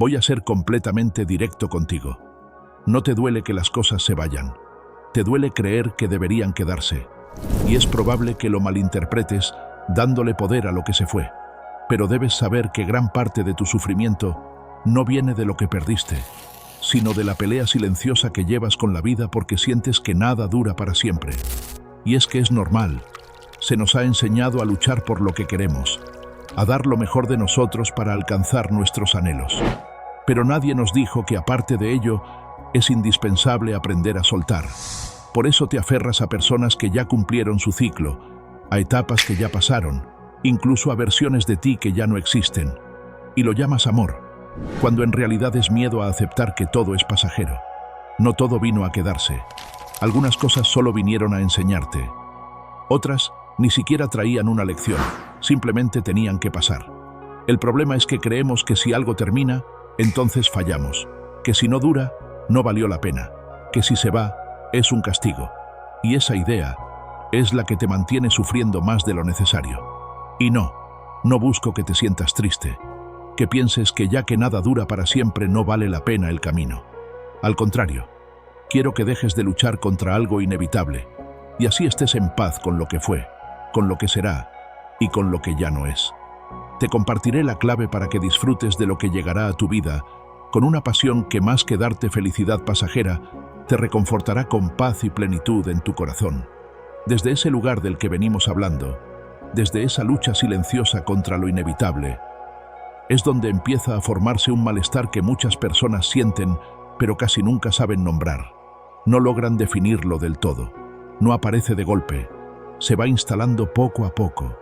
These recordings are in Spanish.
Voy a ser completamente directo contigo. No te duele que las cosas se vayan. Te duele creer que deberían quedarse. Y es probable que lo malinterpretes dándole poder a lo que se fue. Pero debes saber que gran parte de tu sufrimiento no viene de lo que perdiste, sino de la pelea silenciosa que llevas con la vida porque sientes que nada dura para siempre. Y es que es normal. Se nos ha enseñado a luchar por lo que queremos, a dar lo mejor de nosotros para alcanzar nuestros anhelos. Pero nadie nos dijo que aparte de ello, es indispensable aprender a soltar. Por eso te aferras a personas que ya cumplieron su ciclo, a etapas que ya pasaron, incluso a versiones de ti que ya no existen. Y lo llamas amor, cuando en realidad es miedo a aceptar que todo es pasajero. No todo vino a quedarse. Algunas cosas solo vinieron a enseñarte. Otras ni siquiera traían una lección, simplemente tenían que pasar. El problema es que creemos que si algo termina, entonces fallamos, que si no dura, no valió la pena, que si se va, es un castigo. Y esa idea es la que te mantiene sufriendo más de lo necesario. Y no busco que te sientas triste, que pienses que ya que nada dura para siempre no vale la pena el camino. Al contrario, quiero que dejes de luchar contra algo inevitable y así estés en paz con lo que fue, con lo que será y con lo que ya no es. Te compartiré la clave para que disfrutes de lo que llegará a tu vida con una pasión que más que darte felicidad pasajera, te reconfortará con paz y plenitud en tu corazón. Desde ese lugar del que venimos hablando, desde esa lucha silenciosa contra lo inevitable, es donde empieza a formarse un malestar que muchas personas sienten, pero casi nunca saben nombrar. No logran definirlo del todo. No aparece de golpe. Se va instalando poco a poco,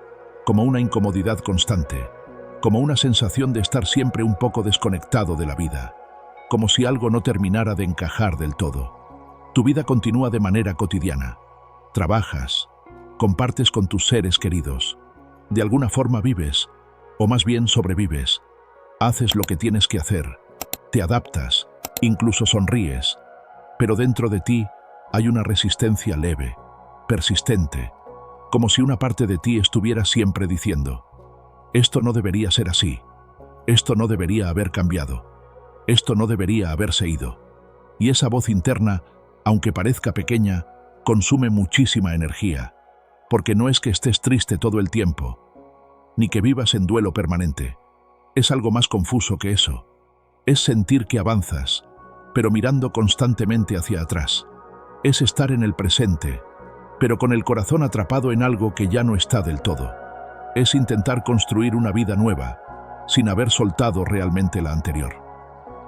como una incomodidad constante, como una sensación de estar siempre un poco desconectado de la vida, como si algo no terminara de encajar del todo. Tu vida continúa de manera cotidiana. Trabajas, compartes con tus seres queridos. De alguna forma vives, o más bien sobrevives. Haces lo que tienes que hacer, te adaptas, incluso sonríes, pero dentro de ti hay una resistencia leve, persistente, como si una parte de ti estuviera siempre diciendo: esto no debería ser así, esto no debería haber cambiado, esto no debería haberse ido. Y esa voz interna, aunque parezca pequeña, consume muchísima energía, porque no es que estés triste todo el tiempo, ni que vivas en duelo permanente. Es algo más confuso que eso. Es sentir que avanzas, pero mirando constantemente hacia atrás. Es estar en el presente, pero con el corazón atrapado en algo que ya no está del todo. Es intentar construir una vida nueva, sin haber soltado realmente la anterior.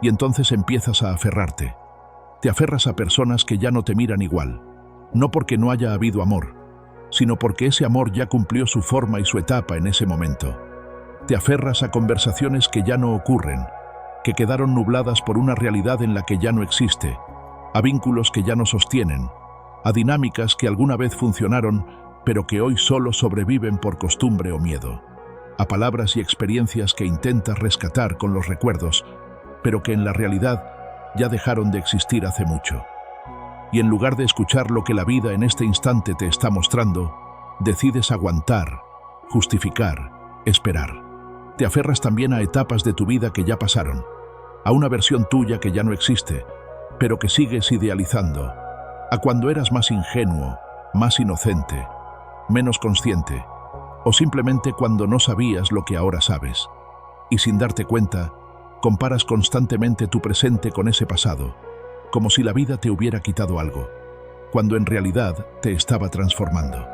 Y entonces empiezas a aferrarte. Te aferras a personas que ya no te miran igual, no porque no haya habido amor, sino porque ese amor ya cumplió su forma y su etapa en ese momento. Te aferras a conversaciones que ya no ocurren, que quedaron nubladas por una realidad en la que ya no existe, a vínculos que ya no sostienen, a dinámicas que alguna vez funcionaron, pero que hoy solo sobreviven por costumbre o miedo, a palabras y experiencias que intentas rescatar con los recuerdos, pero que en la realidad ya dejaron de existir hace mucho. Y en lugar de escuchar lo que la vida en este instante te está mostrando, decides aguantar, justificar, esperar. Te aferras también a etapas de tu vida que ya pasaron, a una versión tuya que ya no existe, pero que sigues idealizando, a cuando eras más ingenuo, más inocente, menos consciente, o simplemente cuando no sabías lo que ahora sabes. Y sin darte cuenta, comparas constantemente tu presente con ese pasado, como si la vida te hubiera quitado algo, cuando en realidad te estaba transformando.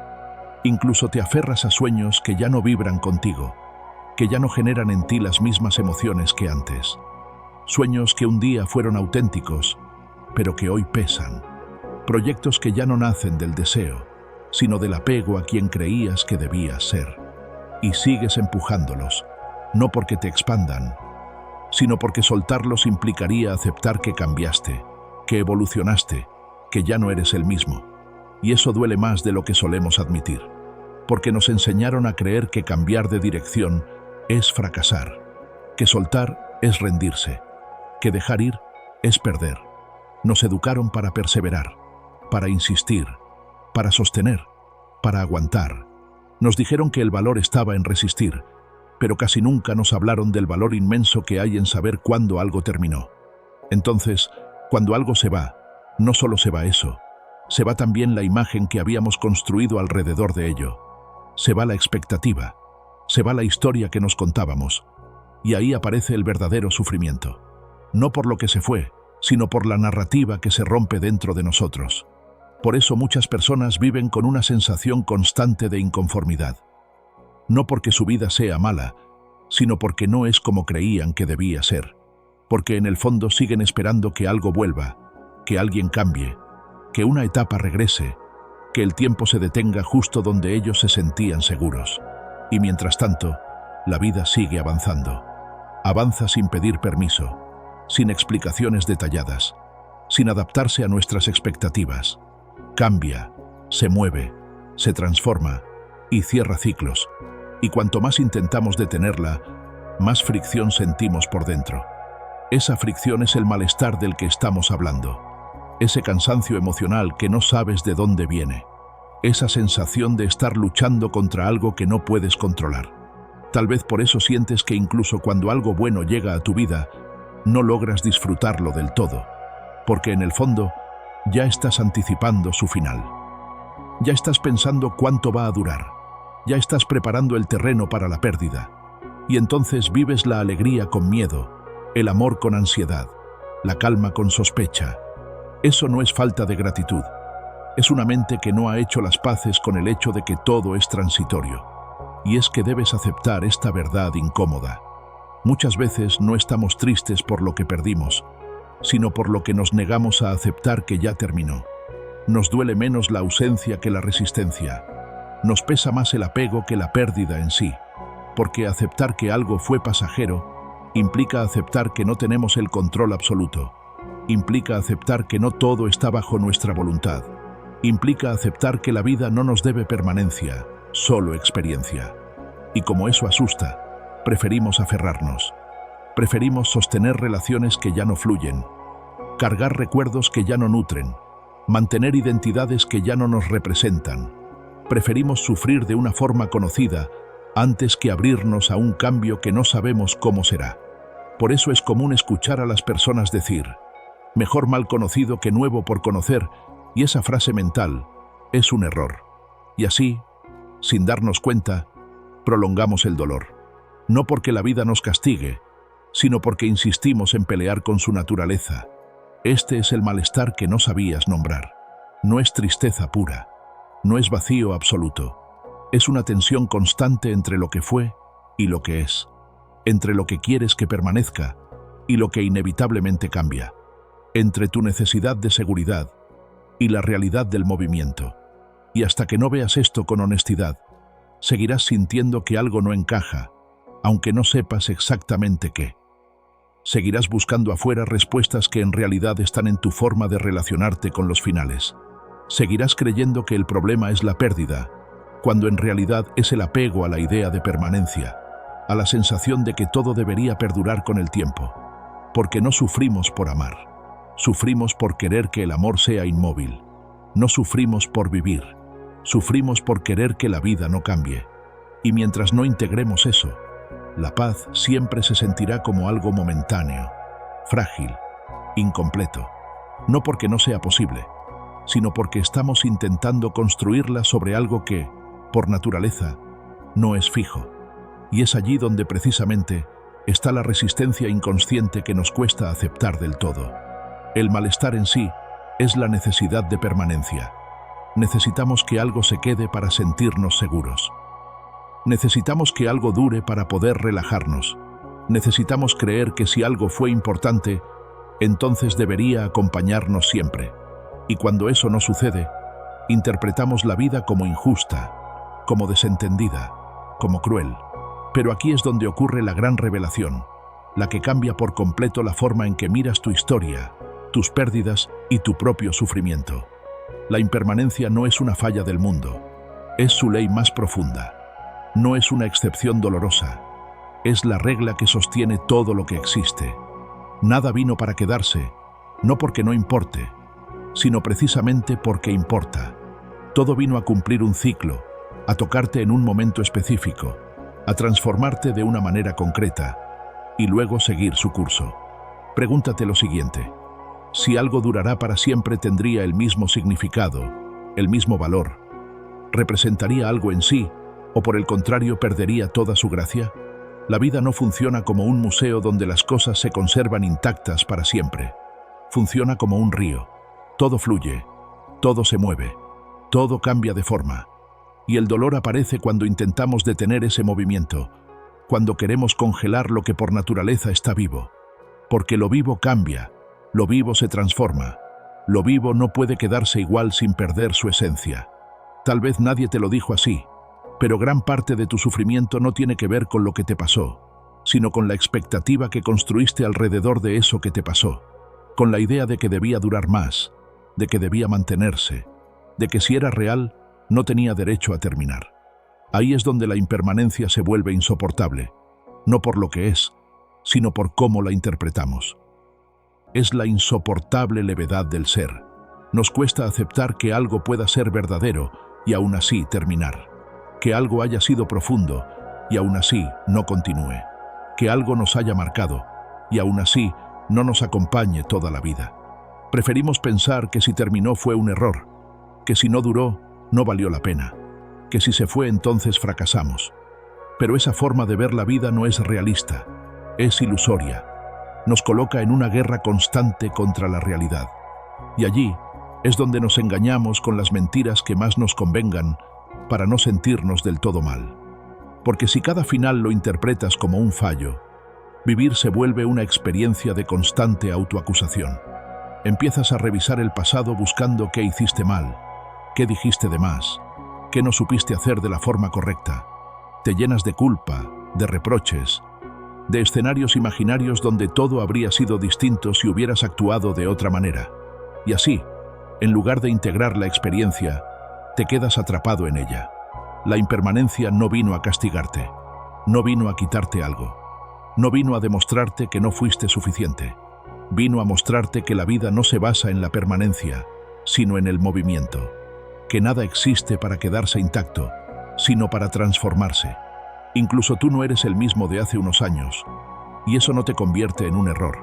Incluso te aferras a sueños que ya no vibran contigo, que ya no generan en ti las mismas emociones que antes. Sueños que un día fueron auténticos, pero que hoy pesan. Proyectos que ya no nacen del deseo, sino del apego a quien creías que debías ser. Y sigues empujándolos, no porque te expandan, sino porque soltarlos implicaría aceptar que cambiaste, que evolucionaste, que ya no eres el mismo. Y eso duele más de lo que solemos admitir, porque nos enseñaron a creer que cambiar de dirección es fracasar, que soltar es rendirse, que dejar ir es perder. Nos educaron para perseverar, para insistir, para sostener, para aguantar. Nos dijeron que el valor estaba en resistir, pero casi nunca nos hablaron del valor inmenso que hay en saber cuándo algo terminó. Entonces, cuando algo se va, no solo se va eso, se va también la imagen que habíamos construido alrededor de ello. Se va la expectativa, se va la historia que nos contábamos, y ahí aparece el verdadero sufrimiento. No por lo que se fue, sino por la narrativa que se rompe dentro de nosotros. Por eso muchas personas viven con una sensación constante de inconformidad. No porque su vida sea mala, sino porque no es como creían que debía ser. Porque en el fondo siguen esperando que algo vuelva, que alguien cambie, que una etapa regrese, que el tiempo se detenga justo donde ellos se sentían seguros. Y mientras tanto, la vida sigue avanzando. Avanza sin pedir permiso, sin explicaciones detalladas, sin adaptarse a nuestras expectativas. Cambia, se mueve, se transforma y cierra ciclos. Y cuanto más intentamos detenerla, más fricción sentimos por dentro. Esa fricción es el malestar del que estamos hablando. Ese cansancio emocional que no sabes de dónde viene. Esa sensación de estar luchando contra algo que no puedes controlar. Tal vez por eso sientes que incluso cuando algo bueno llega a tu vida, no logras disfrutarlo del todo, porque en el fondo ya estás anticipando su final. Ya estás pensando cuánto va a durar, ya estás preparando el terreno para la pérdida, y entonces vives la alegría con miedo, el amor con ansiedad, la calma con sospecha. Eso no es falta de gratitud, es una mente que no ha hecho las paces con el hecho de que todo es transitorio, y es que debes aceptar esta verdad incómoda. Muchas veces no estamos tristes por lo que perdimos, sino por lo que nos negamos a aceptar que ya terminó. Nos duele menos la ausencia que la resistencia. Nos pesa más el apego que la pérdida en sí, porque aceptar que algo fue pasajero implica aceptar que no tenemos el control absoluto, implica aceptar que no todo está bajo nuestra voluntad, implica aceptar que la vida no nos debe permanencia, solo experiencia. Y como eso asusta, preferimos aferrarnos. Preferimos sostener relaciones que ya no fluyen, cargar recuerdos que ya no nutren, mantener identidades que ya no nos representan. Preferimos sufrir de una forma conocida antes que abrirnos a un cambio que no sabemos cómo será. Por eso es común escuchar a las personas decir, mejor mal conocido que nuevo por conocer, y esa frase mental es un error. Y así, sin darnos cuenta, prolongamos el dolor. No porque la vida nos castigue, sino porque insistimos en pelear con su naturaleza. Este es el malestar que no sabías nombrar. No es tristeza pura, no es vacío absoluto. Es una tensión constante entre lo que fue y lo que es, entre lo que quieres que permanezca y lo que inevitablemente cambia, entre tu necesidad de seguridad y la realidad del movimiento. Y hasta que no veas esto con honestidad, seguirás sintiendo que algo no encaja, aunque no sepas exactamente qué. Seguirás buscando afuera respuestas que en realidad están en tu forma de relacionarte con los finales. Seguirás creyendo que el problema es la pérdida, cuando en realidad es el apego a la idea de permanencia, a la sensación de que todo debería perdurar con el tiempo. Porque no sufrimos por amar, sufrimos por querer que el amor sea inmóvil. No sufrimos por vivir, sufrimos por querer que la vida no cambie. Y mientras no integremos eso, la paz siempre se sentirá como algo momentáneo, frágil, incompleto. No porque no sea posible, sino porque estamos intentando construirla sobre algo que, por naturaleza, no es fijo. Y es allí donde precisamente está la resistencia inconsciente que nos cuesta aceptar del todo. El malestar en sí es la necesidad de permanencia. Necesitamos que algo se quede para sentirnos seguros. Necesitamos que algo dure para poder relajarnos. Necesitamos creer que si algo fue importante, entonces debería acompañarnos siempre. Y cuando eso no sucede, interpretamos la vida como injusta, como desentendida, como cruel. Pero aquí es donde ocurre la gran revelación, la que cambia por completo la forma en que miras tu historia, tus pérdidas y tu propio sufrimiento. La impermanencia no es una falla del mundo, es su ley más profunda. No es una excepción dolorosa, es la regla que sostiene todo lo que existe. Nada vino para quedarse, no porque no importe, sino precisamente porque importa. Todo vino a cumplir un ciclo, a tocarte en un momento específico, a transformarte de una manera concreta y luego seguir su curso. Pregúntate lo siguiente: si algo durará para siempre, ¿tendría el mismo significado, el mismo valor? ¿Representaría algo en sí o por el contrario perdería toda su gracia? La vida no funciona como un museo donde las cosas se conservan intactas para siempre. Funciona como un río. Todo fluye, todo se mueve, todo cambia de forma. Y el dolor aparece cuando intentamos detener ese movimiento, cuando queremos congelar lo que por naturaleza está vivo. Porque lo vivo cambia, lo vivo se transforma, lo vivo no puede quedarse igual sin perder su esencia. Tal vez nadie te lo dijo así, pero gran parte de tu sufrimiento no tiene que ver con lo que te pasó, sino con la expectativa que construiste alrededor de eso que te pasó, con la idea de que debía durar más, de que debía mantenerse, de que si era real, no tenía derecho a terminar. Ahí es donde la impermanencia se vuelve insoportable, no por lo que es, sino por cómo la interpretamos. Es la insoportable levedad del ser. Nos cuesta aceptar que algo pueda ser verdadero y aún así terminar, que algo haya sido profundo y aún así no continúe, que algo nos haya marcado y aún así no nos acompañe toda la vida. Preferimos pensar que si terminó fue un error, que si no duró, no valió la pena, que si se fue entonces fracasamos. Pero esa forma de ver la vida no es realista, es ilusoria. Nos coloca en una guerra constante contra la realidad. Y allí es donde nos engañamos con las mentiras que más nos convengan para no sentirnos del todo mal. Porque si cada final lo interpretas como un fallo, vivir se vuelve una experiencia de constante autoacusación. Empiezas a revisar el pasado buscando qué hiciste mal, qué dijiste de más, qué no supiste hacer de la forma correcta. Te llenas de culpa, de reproches, de escenarios imaginarios donde todo habría sido distinto si hubieras actuado de otra manera. Y así, en lugar de integrar la experiencia, te quedas atrapado en ella. La impermanencia no vino a castigarte, no vino a quitarte algo, no vino a demostrarte que no fuiste suficiente. Vino a mostrarte que la vida no se basa en la permanencia, sino en el movimiento, que nada existe para quedarse intacto, sino para transformarse. Incluso tú no eres el mismo de hace unos años, y eso no te convierte en un error,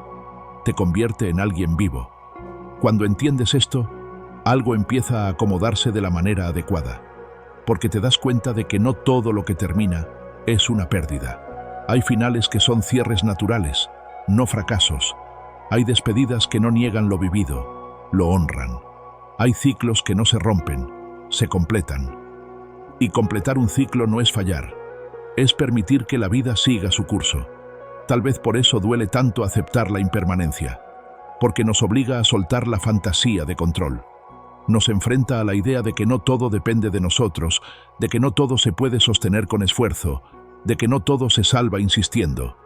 te convierte en alguien vivo. Cuando entiendes esto, algo empieza a acomodarse de la manera adecuada, porque te das cuenta de que no todo lo que termina es una pérdida. Hay finales que son cierres naturales, no fracasos. Hay despedidas que no niegan lo vivido, lo honran. Hay ciclos que no se rompen, se completan. Y completar un ciclo no es fallar, es permitir que la vida siga su curso. Tal vez por eso duele tanto aceptar la impermanencia, porque nos obliga a soltar la fantasía de control. Nos enfrenta a la idea de que no todo depende de nosotros, de que no todo se puede sostener con esfuerzo, de que no todo se salva insistiendo.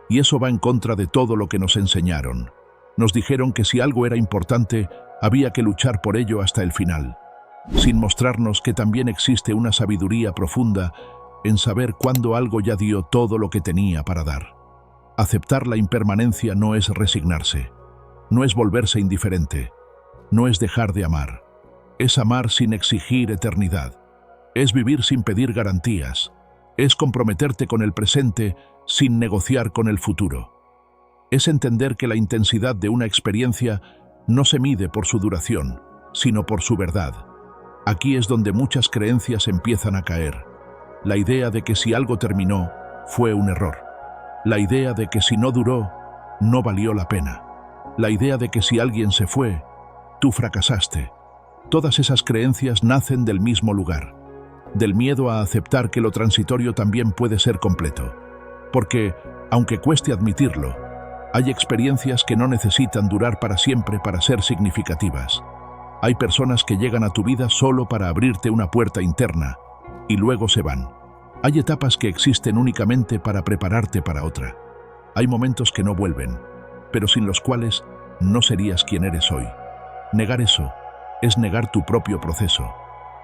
Y eso va en contra de todo lo que nos enseñaron. Nos dijeron que si algo era importante, había que luchar por ello hasta el final, sin mostrarnos que también existe una sabiduría profunda en saber cuándo algo ya dio todo lo que tenía para dar. Aceptar la impermanencia no es resignarse, no es volverse indiferente, no es dejar de amar. Es amar sin exigir eternidad, es vivir sin pedir garantías, es comprometerte con el presente sin negociar con el futuro. Es entender que la intensidad de una experiencia no se mide por su duración, sino por su verdad. Aquí es donde muchas creencias empiezan a caer. La idea de que si algo terminó, fue un error. La idea de que si no duró, no valió la pena. La idea de que si alguien se fue, tú fracasaste. Todas esas creencias nacen del mismo lugar, del miedo a aceptar que lo transitorio también puede ser completo. Porque, aunque cueste admitirlo, hay experiencias que no necesitan durar para siempre para ser significativas. Hay personas que llegan a tu vida solo para abrirte una puerta interna y luego se van. Hay etapas que existen únicamente para prepararte para otra. Hay momentos que no vuelven, pero sin los cuales no serías quien eres hoy. Negar eso es negar tu propio proceso.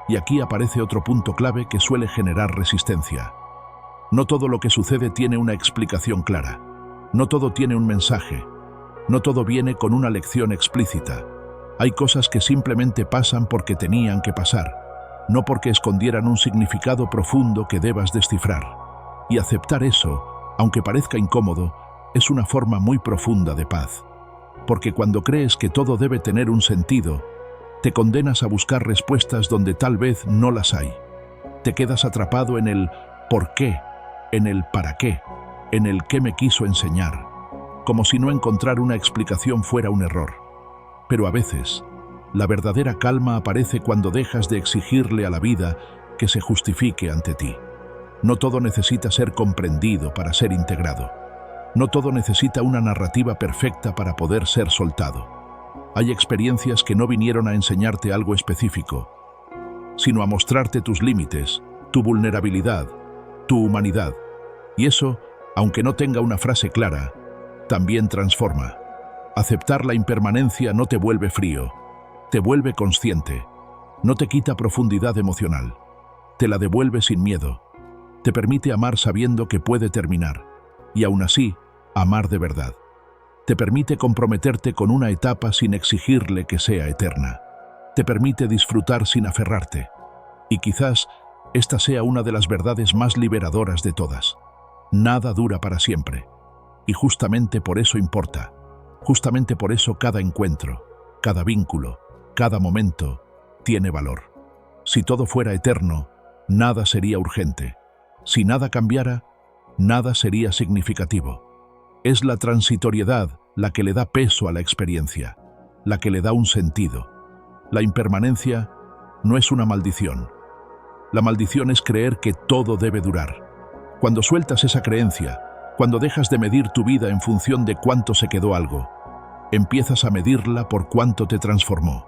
Y aquí aparece otro punto clave que suele generar resistencia. No todo lo que sucede tiene una explicación clara. No todo tiene un mensaje. No todo viene con una lección explícita. Hay cosas que simplemente pasan porque tenían que pasar, no porque escondieran un significado profundo que debas descifrar. Y aceptar eso, aunque parezca incómodo, es una forma muy profunda de paz. Porque cuando crees que todo debe tener un sentido, te condenas a buscar respuestas donde tal vez no las hay. Te quedas atrapado en el ¿por qué?, en el ¿para qué?, en el ¿qué me quiso enseñar?, como si no encontrar una explicación fuera un error. Pero a veces, la verdadera calma aparece cuando dejas de exigirle a la vida que se justifique ante ti. No todo necesita ser comprendido para ser integrado. No todo necesita una narrativa perfecta para poder ser soltado. Hay experiencias que no vinieron a enseñarte algo específico, sino a mostrarte tus límites, tu vulnerabilidad, tu humanidad. Y eso, aunque no tenga una frase clara, también transforma. Aceptar la impermanencia no te vuelve frío, te vuelve consciente, no te quita profundidad emocional, te la devuelve sin miedo, te permite amar sabiendo que puede terminar, y aún así, amar de verdad. Te permite comprometerte con una etapa sin exigirle que sea eterna. Te permite disfrutar sin aferrarte. Y quizás esta sea una de las verdades más liberadoras de todas. Nada dura para siempre. Y justamente por eso importa. Justamente por eso cada encuentro, cada vínculo, cada momento tiene valor. Si todo fuera eterno, nada sería urgente. Si nada cambiara, nada sería significativo. Es la transitoriedad la que le da peso a la experiencia, la que le da un sentido. La impermanencia no es una maldición. La maldición es creer que todo debe durar. Cuando sueltas esa creencia, cuando dejas de medir tu vida en función de cuánto se quedó algo, empiezas a medirla por cuánto te transformó.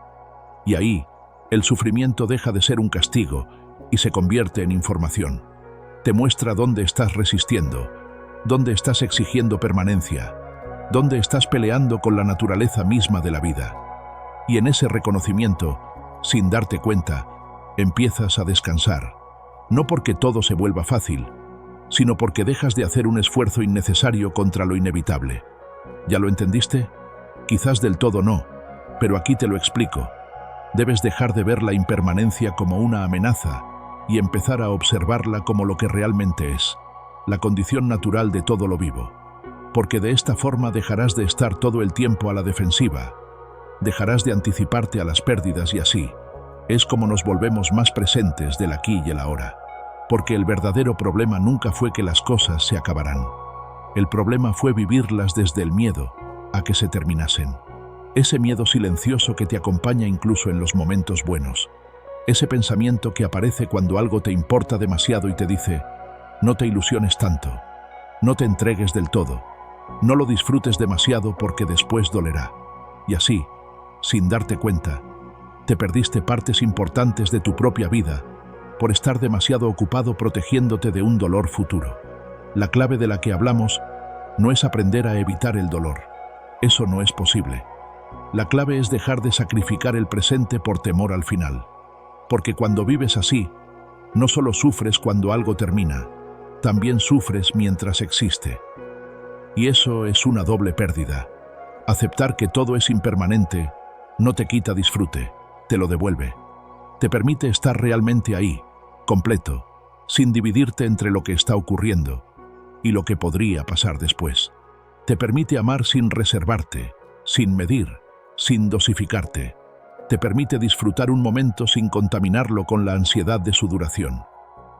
Y ahí, el sufrimiento deja de ser un castigo y se convierte en información. Te muestra dónde estás resistiendo, dónde estás exigiendo permanencia, dónde estás peleando con la naturaleza misma de la vida. Y en ese reconocimiento, sin darte cuenta, empiezas a descansar. No porque todo se vuelva fácil, sino porque dejas de hacer un esfuerzo innecesario contra lo inevitable. ¿Ya lo entendiste? Quizás del todo no, pero aquí te lo explico. Debes dejar de ver la impermanencia como una amenaza y empezar a observarla como lo que realmente es, la condición natural de todo lo vivo. Porque de esta forma dejarás de estar todo el tiempo a la defensiva, dejarás de anticiparte a las pérdidas y así es como nos volvemos más presentes del aquí y el ahora. Porque el verdadero problema nunca fue que las cosas se acabarán. El problema fue vivirlas desde el miedo a que se terminasen. Ese miedo silencioso que te acompaña incluso en los momentos buenos. Ese pensamiento que aparece cuando algo te importa demasiado y te dice, no te ilusiones tanto, no te entregues del todo, no lo disfrutes demasiado porque después dolerá. Y así, sin darte cuenta, te perdiste partes importantes de tu propia vida por estar demasiado ocupado protegiéndote de un dolor futuro. La clave de la que hablamos no es aprender a evitar el dolor. Eso no es posible. La clave es dejar de sacrificar el presente por temor al final. Porque cuando vives así, no solo sufres cuando algo termina, también sufres mientras existe. Y eso es una doble pérdida. Aceptar que todo es impermanente no te quita disfrute, te lo devuelve. Te permite estar realmente ahí, completo, sin dividirte entre lo que está ocurriendo y lo que podría pasar después. Te permite amar sin reservarte, sin medir, sin dosificarte. Te permite disfrutar un momento sin contaminarlo con la ansiedad de su duración.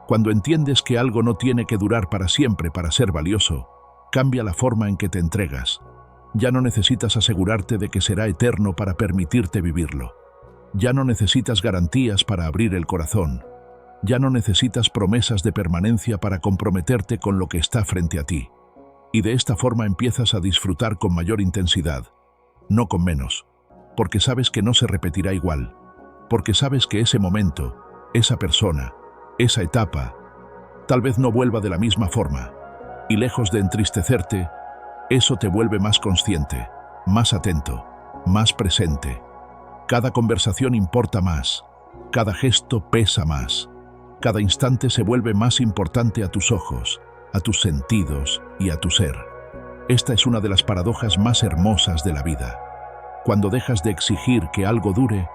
Cuando entiendes que algo no tiene que durar para siempre para ser valioso, cambia la forma en que te entregas. Ya no necesitas asegurarte de que será eterno para permitirte vivirlo. Ya no necesitas garantías para abrir el corazón. Ya no necesitas promesas de permanencia para comprometerte con lo que está frente a ti. Y de esta forma empiezas a disfrutar con mayor intensidad, no con menos, porque sabes que no se repetirá igual, porque sabes que ese momento, esa persona, esa etapa, tal vez no vuelva de la misma forma, y lejos de entristecerte, eso te vuelve más consciente, más atento, más presente. Cada conversación importa más, cada gesto pesa más. Cada instante se vuelve más importante a tus ojos, a tus sentidos y a tu ser. Esta es una de las paradojas más hermosas de la vida. Cuando dejas de exigir que algo dure,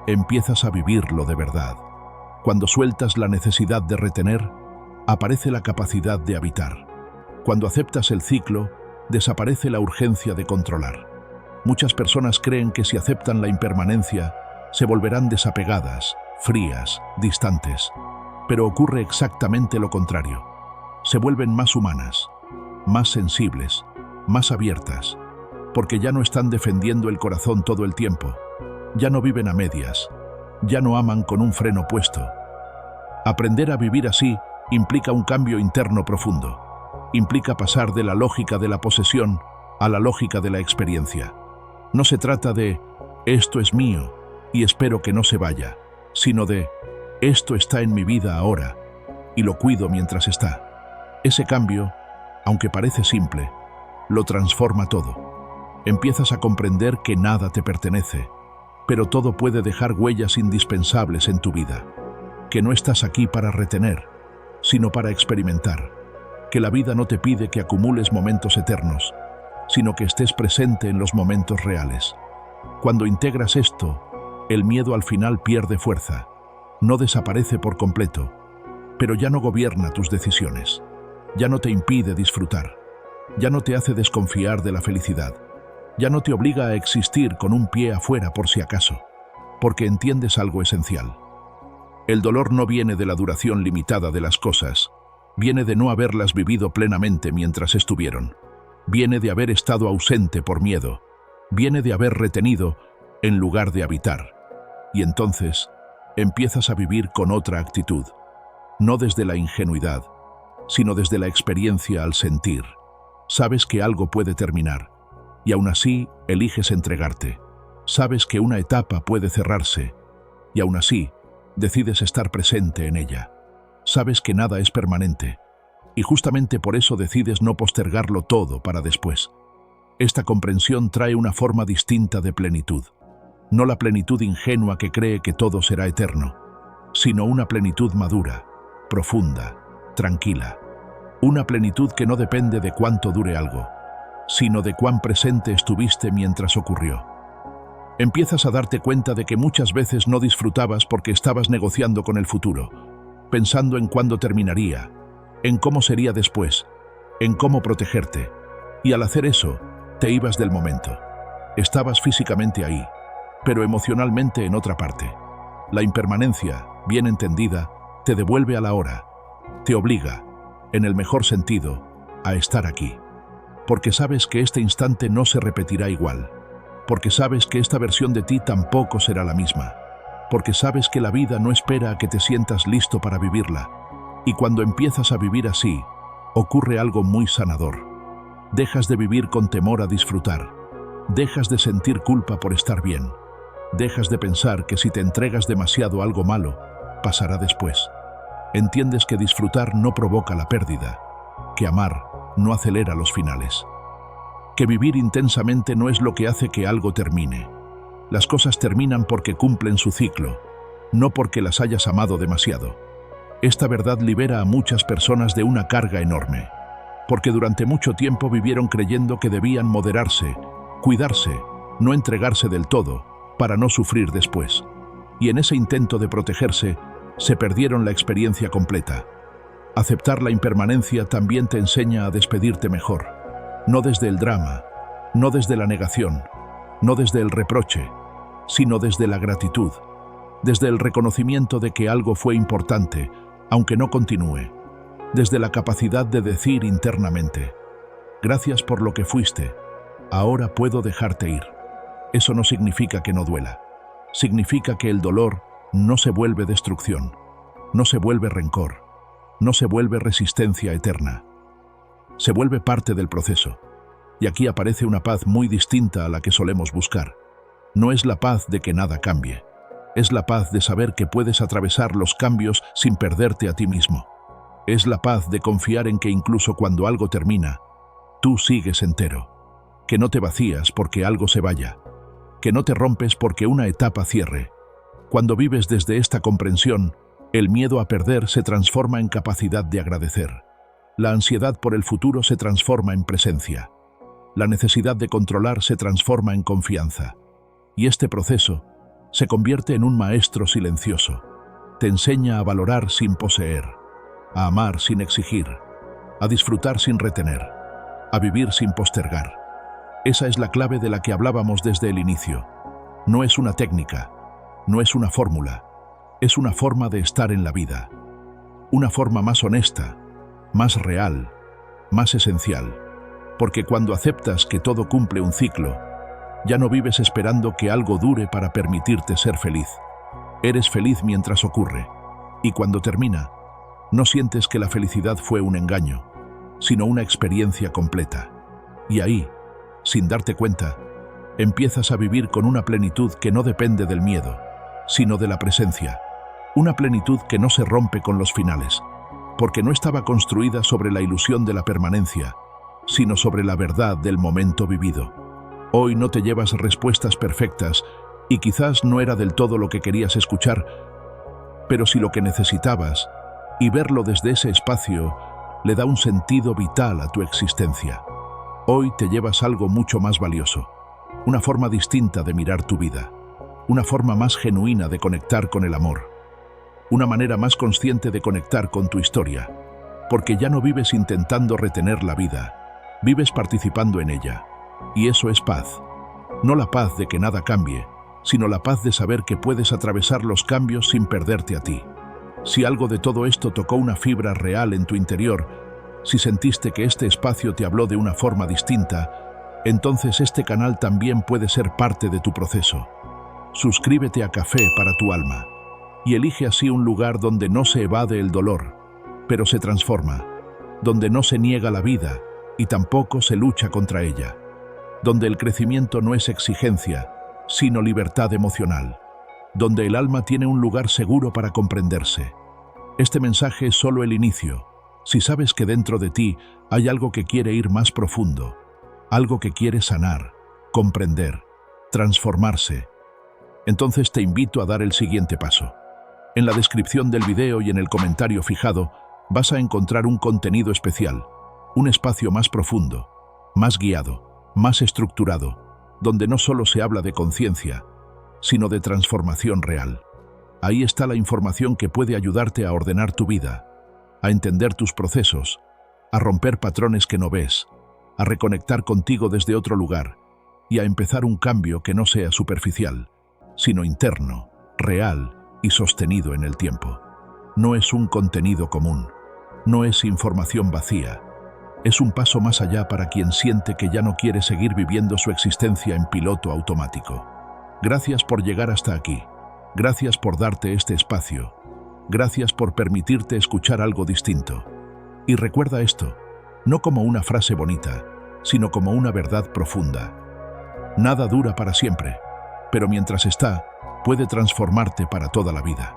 empiezas a vivirlo de verdad. Cuando sueltas la necesidad de retener, aparece la capacidad de habitar. Cuando aceptas el ciclo, desaparece la urgencia de controlar. Muchas personas creen que si aceptan la impermanencia, se volverán desapegadas, frías, distantes. Pero ocurre exactamente lo contrario. Se vuelven más humanas, más sensibles, más abiertas, porque ya no están defendiendo el corazón todo el tiempo. Ya no viven a medias, ya no aman con un freno puesto. Aprender a vivir así implica un cambio interno profundo. Implica pasar de la lógica de la posesión a la lógica de la experiencia. No se trata de «esto es mío y espero que no se vaya», sino de «esto está en mi vida ahora y lo cuido mientras está». Ese cambio, aunque parece simple, lo transforma todo. Empiezas a comprender que nada te pertenece, pero todo puede dejar huellas indispensables en tu vida. Que no estás aquí para retener, sino para experimentar. Que la vida no te pide que acumules momentos eternos, sino que estés presente en los momentos reales. Cuando integras esto, el miedo al final pierde fuerza. No desaparece por completo, pero ya no gobierna tus decisiones. Ya no te impide disfrutar. Ya no te hace desconfiar de la felicidad. Ya no te obliga a existir con un pie afuera por si acaso, porque entiendes algo esencial. El dolor no viene de la duración limitada de las cosas, viene de no haberlas vivido plenamente mientras estuvieron. Viene de haber estado ausente por miedo. Viene de haber retenido en lugar de habitar. Y entonces empiezas a vivir con otra actitud. No desde la ingenuidad, sino desde la experiencia al sentir. Sabes que algo puede terminar, y aún así eliges entregarte. Sabes que una etapa puede cerrarse, y aún así decides estar presente en ella. Sabes que nada es permanente, y justamente por eso decides no postergarlo todo para después. Esta comprensión trae una forma distinta de plenitud. No la plenitud ingenua que cree que todo será eterno, sino una plenitud madura, profunda, tranquila. Una plenitud que no depende de cuánto dure algo, sino de cuán presente estuviste mientras ocurrió. Empiezas a darte cuenta de que muchas veces no disfrutabas porque estabas negociando con el futuro, pensando en cuándo terminaría, en cómo sería después, en cómo protegerte, y al hacer eso, te ibas del momento. Estabas físicamente ahí, pero emocionalmente en otra parte. La impermanencia, bien entendida, te devuelve a la hora, te obliga, en el mejor sentido, a estar aquí. Porque sabes que este instante no se repetirá igual, porque sabes que esta versión de ti tampoco será la misma, porque sabes que la vida no espera a que te sientas listo para vivirla, y cuando empiezas a vivir así, ocurre algo muy sanador. Dejas de vivir con temor a disfrutar, dejas de sentir culpa por estar bien, dejas de pensar que si te entregas demasiado a algo malo, pasará después. Entiendes que disfrutar no provoca la pérdida, que amar no acelera los finales, que vivir intensamente no es lo que hace que algo termine. Las cosas terminan porque cumplen su ciclo, no porque las hayas amado demasiado. Esta verdad libera a muchas personas de una carga enorme, porque durante mucho tiempo vivieron creyendo que debían moderarse, cuidarse, no entregarse del todo, para no sufrir después. Y en ese intento de protegerse, se perdieron la experiencia completa. Aceptar la impermanencia también te enseña a despedirte mejor, no desde el drama, no desde la negación, no desde el reproche, sino desde la gratitud, desde el reconocimiento de que algo fue importante, aunque no continúe, desde la capacidad de decir internamente, gracias por lo que fuiste, ahora puedo dejarte ir. Eso no significa que no duela, significa que el dolor no se vuelve destrucción, no se vuelve rencor, no se vuelve resistencia eterna. Se vuelve parte del proceso. Y aquí aparece una paz muy distinta a la que solemos buscar. No es la paz de que nada cambie. Es la paz de saber que puedes atravesar los cambios sin perderte a ti mismo. Es la paz de confiar en que incluso cuando algo termina, tú sigues entero. Que no te vacías porque algo se vaya. Que no te rompes porque una etapa cierre. Cuando vives desde esta comprensión, el miedo a perder se transforma en capacidad de agradecer. La ansiedad por el futuro se transforma en presencia. La necesidad de controlar se transforma en confianza. Y este proceso se convierte en un maestro silencioso. Te enseña a valorar sin poseer, a amar sin exigir, a disfrutar sin retener, a vivir sin postergar. Esa es la clave de la que hablábamos desde el inicio. No es una técnica, no es una fórmula, es una forma de estar en la vida. Una forma más honesta, más real, más esencial. Porque cuando aceptas que todo cumple un ciclo, ya no vives esperando que algo dure para permitirte ser feliz. Eres feliz mientras ocurre, y cuando termina, no sientes que la felicidad fue un engaño, sino una experiencia completa. Y ahí, sin darte cuenta, empiezas a vivir con una plenitud que no depende del miedo, sino de la presencia. Una plenitud que no se rompe con los finales, porque no estaba construida sobre la ilusión de la permanencia, sino sobre la verdad del momento vivido. Hoy no te llevas respuestas perfectas y quizás no era del todo lo que querías escuchar, pero sí lo que necesitabas, y verlo desde ese espacio le da un sentido vital a tu existencia. Hoy te llevas algo mucho más valioso, una forma distinta de mirar tu vida, una forma más genuina de conectar con el amor, una manera más consciente de conectar con tu historia, porque ya no vives intentando retener la vida, vives participando en ella, y eso es paz. No la paz de que nada cambie, sino la paz de saber que puedes atravesar los cambios sin perderte a ti. Si algo de todo esto tocó una fibra real en tu interior, si sentiste que este espacio te habló de una forma distinta, entonces este canal también puede ser parte de tu proceso. Suscríbete a Café para tu alma y elige así un lugar donde no se evade el dolor, pero se transforma, donde no se niega la vida y tampoco se lucha contra ella, donde el crecimiento no es exigencia, sino libertad emocional, donde el alma tiene un lugar seguro para comprenderse. Este mensaje es solo el inicio. Si sabes que dentro de ti hay algo que quiere ir más profundo, algo que quiere sanar, comprender, transformarse, entonces te invito a dar el siguiente paso. En la descripción del video y en el comentario fijado vas a encontrar un contenido especial, un espacio más profundo, más guiado, más estructurado, donde no solo se habla de conciencia, sino de transformación real. Ahí está la información que puede ayudarte a ordenar tu vida, a entender tus procesos, a romper patrones que no ves, a reconectar contigo desde otro lugar y a empezar un cambio que no sea superficial, sino interno, real y sostenido en el tiempo. No es un contenido común, no es información vacía, es un paso más allá para quien siente que ya no quiere seguir viviendo su existencia en piloto automático. Gracias por llegar hasta aquí, gracias por darte este espacio, gracias por permitirte escuchar algo distinto. Y recuerda esto, no como una frase bonita, sino como una verdad profunda. Nada dura para siempre, pero mientras está, puede transformarte para toda la vida.